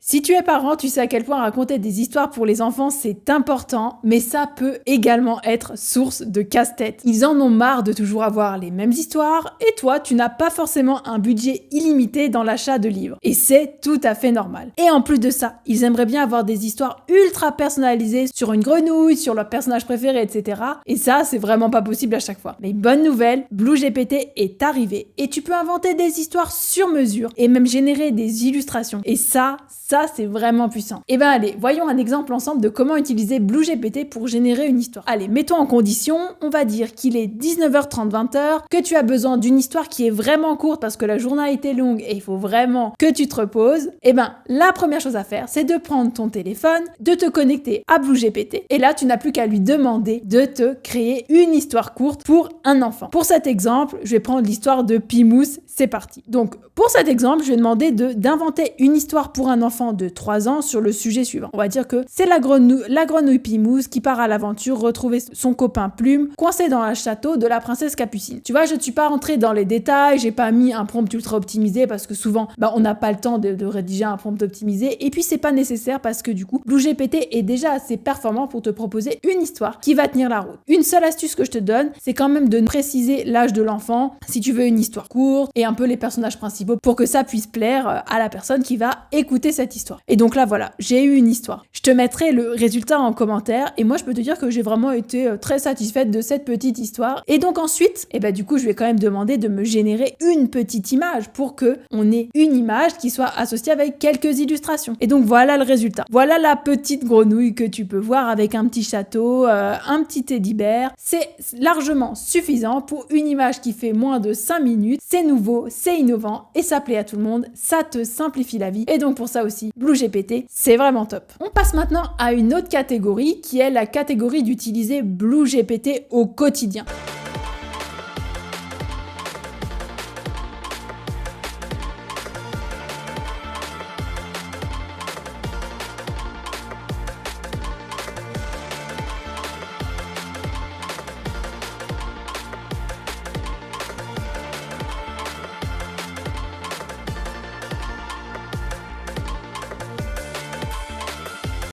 Si tu es parent, tu sais à quel point raconter des histoires pour les enfants c'est important, mais ça peut également être source de casse-tête. Ils en ont marre de toujours avoir les mêmes histoires, et toi, tu n'as pas forcément un budget illimité dans l'achat de livres. Et c'est tout à fait normal. Et en plus de ça, ils aimeraient bien avoir des histoires ultra personnalisées sur une grenouille, sur leur personnage préféré, etc. Et ça, c'est vraiment pas possible à chaque fois. Mais bonne nouvelle, BlueGPT est arrivé et tu peux inventer des histoires sur mesure et même générer des illustrations. Et ça c'est vraiment puissant. Et ben allez, voyons un exemple ensemble de comment utiliser BlueGPT pour générer une histoire. Allez, mettons en condition, on va dire qu'il est 19h30, 20h, que tu as besoin d'une histoire qui est vraiment courte parce que la journée a été longue et il faut vraiment que tu te reposes. Et ben, la première chose à faire, c'est de prendre ton téléphone, de te connecter à BlueGPT et là, tu n'as plus qu'à lui demander de te créer une histoire courte pour un enfant. Pour cet exemple, je vais prendre l'histoire de Pimousse, c'est parti. Donc, pour cet exemple, je vais demander d'inventer une histoire pour un enfant de 3 ans sur le sujet suivant. On va dire que c'est la grenouille Pimousse qui part à l'aventure retrouver son copain Plume coincé dans le château de la princesse Capucine. Tu vois, je ne suis pas rentrée dans les détails, j'ai pas mis un prompt ultra optimisé parce que souvent, on n'a pas le temps de rédiger un prompt optimisé et puis c'est pas nécessaire parce que du coup, BlueGPT est déjà assez performant pour te proposer une histoire qui va tenir la route. Une seule astuce que je te donne, c'est quand même de préciser l'âge de l'enfant si tu veux une histoire courte et un peu les personnages principaux pour que ça puisse plaire à la personne qui va écouter cette histoire. Et donc là, voilà, j'ai eu une histoire. Je te mettrai le résultat en commentaire et moi, je peux te dire que j'ai vraiment été très satisfaite de cette petite histoire. Et donc ensuite, du coup, je vais quand même demander de me générer une petite image pour que on ait une image qui soit associée avec quelques illustrations. Et donc voilà le résultat. Voilà la petite grenouille que tu peux voir avec un petit château, un petit teddy-bear. C'est largement suffisant pour une image qui fait moins de 5 minutes. C'est nouveau, c'est innovant et ça plaît à tout le monde. Ça te simplifie la vie. Et donc pour ça aussi, BlueGPT, c'est vraiment top. On passe maintenant à une autre catégorie qui est la catégorie d'utiliser BlueGPT au quotidien.